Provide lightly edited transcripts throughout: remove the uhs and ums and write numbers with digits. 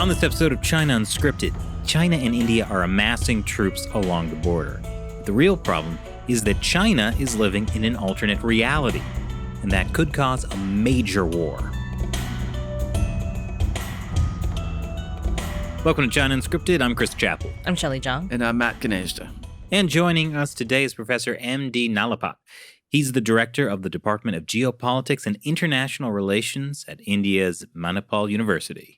On this episode of China Unscripted, China and India are amassing troops along the border. The real problem is that China is living in an alternate reality, and that could cause a major war. Welcome to China Unscripted. I'm Chris Chappell. I'm Shelley Zhang. And I'm Matt Gnezda. And joining us today is Professor M.D. Nalapat. He's the director of the Department of Geopolitics and International Relations at India's Manipal University.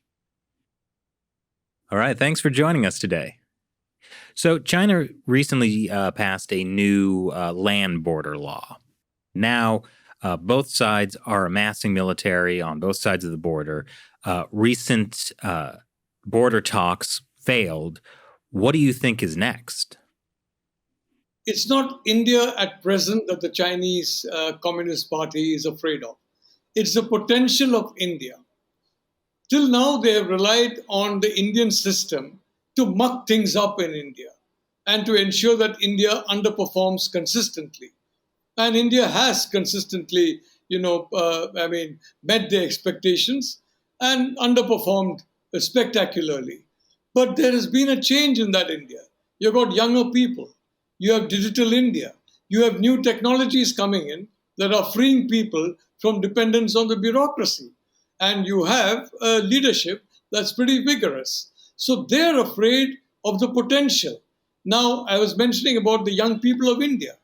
All right, thanks for joining us today. So China recently passed a new land border law. Now, both sides are amassing military on both sides of the border. Recent border talks failed. What do you think is next? It's not India at present that the Chinese Communist Party is afraid of. It's the potential of India. Till now, they have relied on the Indian system to muck things up in India and to ensure that India underperforms consistently. And India has consistently, met their expectations and underperformed spectacularly. But there has been a change in that India. You've got younger people. You have digital India. You have new technologies coming in that are freeing people from dependence on the bureaucracy. And you have a leadership that's pretty vigorous. So they're afraid of the potential. Now, I was mentioning about the young people of India,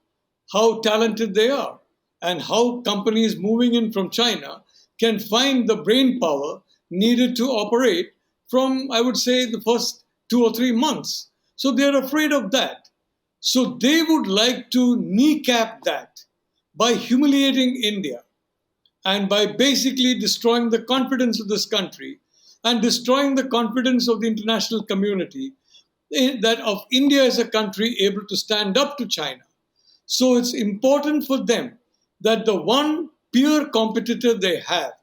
how talented they are, and how companies moving in from China can find the brain power needed to operate from, I would say, the first 2 or 3 months. So they're afraid of that. So they would like to kneecap that by humiliating India and by basically destroying the confidence of this country and destroying the confidence of the international community that of India as a country able to stand up to China. So it's important for them that the one peer competitor they have,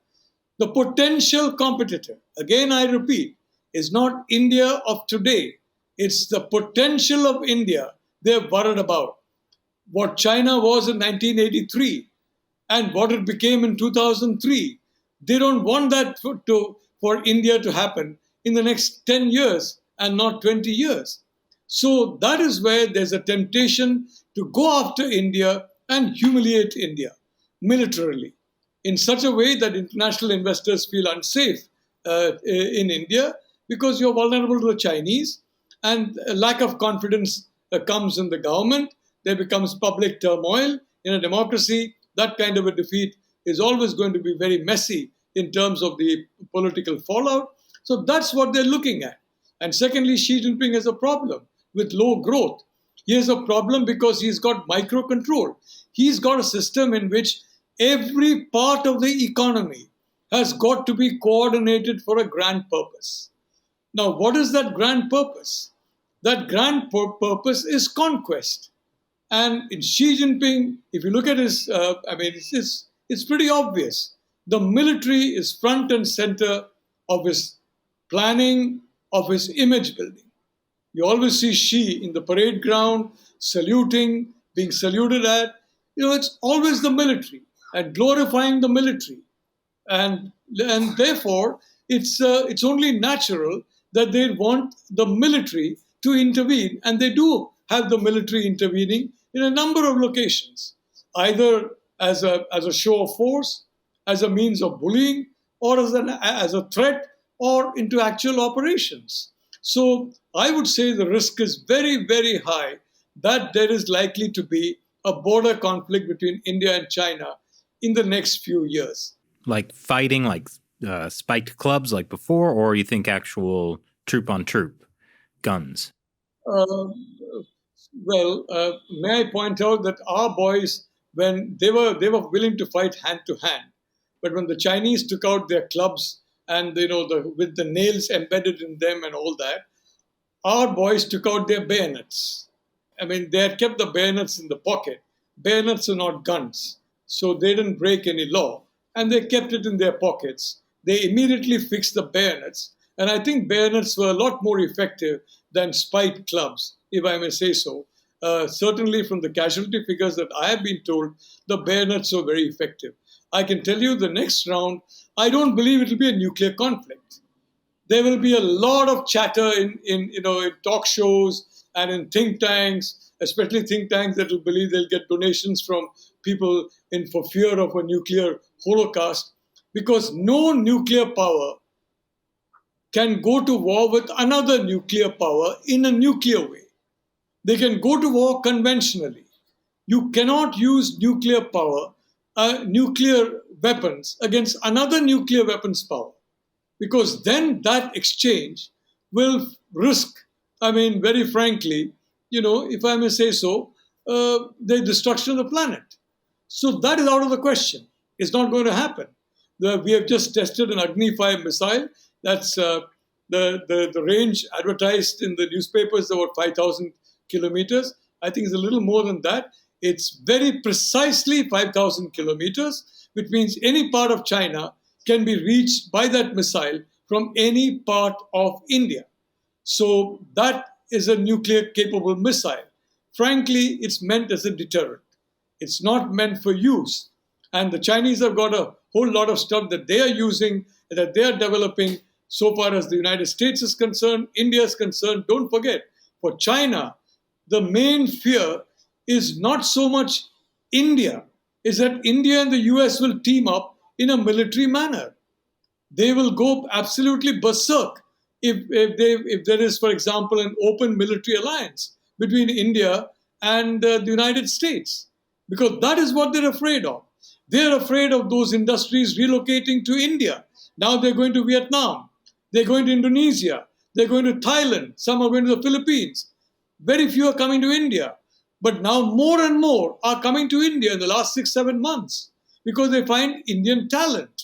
the potential competitor, again I repeat, is not India of today. It's the potential of India they're worried about. What China was in 1983 and what it became in 2003. They don't want that for India to happen in the next 10 years and not 20 years. So that is where there's a temptation to go after India and humiliate India militarily in such a way that international investors feel unsafe in India because you're vulnerable to the Chinese and a lack of confidence comes in the government. There becomes public turmoil. In a democracy, that kind of a defeat is always going to be very messy in terms of the political fallout. So that's what they're looking at. And secondly, Xi Jinping has a problem with low growth. He has a problem because he's got micro-control. He's got a system in which every part of the economy has got to be coordinated for a grand purpose. Now, what is that grand purpose? That grand purpose is conquest. And in Xi Jinping, if you look at his, it's pretty obvious. The military is front and center of his planning, of his image building. You always see Xi in the parade ground, saluting, being saluted at. It's always the military and glorifying the military. And therefore, it's only natural that they want the military to intervene, and they do have the military intervening in a number of locations, either as a show of force, as a means of bullying, or as a threat, or into actual operations. So I would say the risk is very, very high that there is likely to be a border conflict between India and China in the next few years. Like fighting, like spiked clubs like before, or you think actual troop on troop? Guns? May I point out that our boys, when they were willing to fight hand to hand, but when the Chinese took out their clubs and with the nails embedded in them and all that, our boys took out their bayonets. I mean, they had kept the bayonets in the pocket. Bayonets are not guns, so they didn't break any law, and they kept it in their pockets. They immediately fixed the bayonets. And I think bayonets were a lot more effective than spiked clubs, if I may say so. Certainly from the casualty figures that I have been told, the bayonets were very effective. I can tell you the next round, I don't believe it will be a nuclear conflict. there will be a lot of chatter in talk shows and in think tanks, especially think tanks that will believe they'll get donations from people in for fear of a nuclear holocaust, because no nuclear power can go to war with another nuclear power in a nuclear way. They can go to war conventionally. You cannot use nuclear power, nuclear weapons against another nuclear weapons power, because then that exchange will risk, I mean, very frankly, if I may say so, the destruction of the planet. So that is out of the question. It's not going to happen. We have just tested an Agni 5 missile. That's the range advertised in the newspapers about 5,000 kilometers. I think it's a little more than that. It's very precisely 5,000 kilometers, which means any part of China can be reached by that missile from any part of India. So that is a nuclear capable missile. Frankly, it's meant as a deterrent. It's not meant for use. And the Chinese have got a whole lot of stuff that they are using, that they are developing. So far as the United States is concerned, India is concerned, don't forget, for China, the main fear is not so much India, is that India and the US will team up in a military manner. They will go absolutely berserk if there is, for example, an open military alliance between India and the United States, because that is what they're afraid of. They're afraid of those industries relocating to India. Now they're going to Vietnam, they're going to Indonesia, they're going to Thailand, some are going to the Philippines. Very few are coming to India. But now more and more are coming to India in the last 6-7 months because they find Indian talent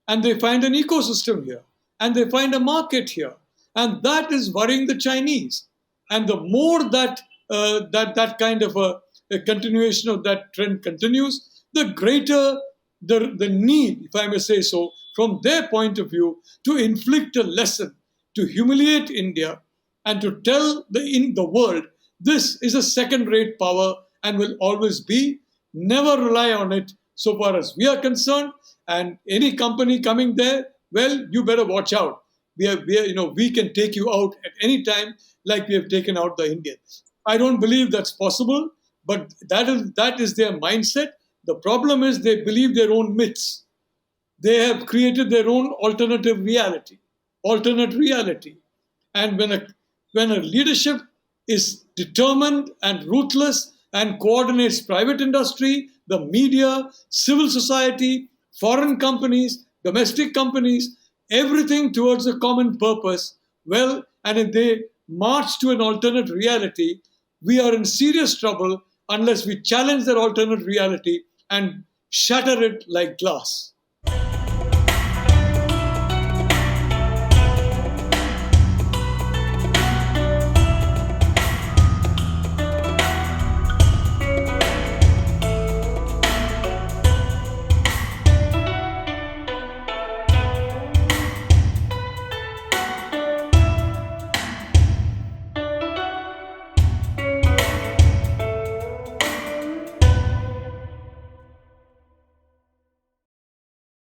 and they find an ecosystem here and they find a market here. And that is worrying the Chinese. And the more that that kind of a continuation of that trend continues, the greater the need, if I may say so, from their point of view, to inflict a lesson, to humiliate India, and to tell the world this is a second-rate power and will always be. Never rely on it so far as we are concerned. And any company coming there, well, you better watch out. We can take you out at any time, like we have taken out the Indians. I don't believe that's possible, but that is their mindset. The problem is they believe their own myths. They have created their own alternate reality. And when a leadership is determined and ruthless and coordinates private industry, the media, civil society, foreign companies, domestic companies, everything towards a common purpose, well, and if they march to an alternate reality, we are in serious trouble unless we challenge that alternate reality and shatter it like glass.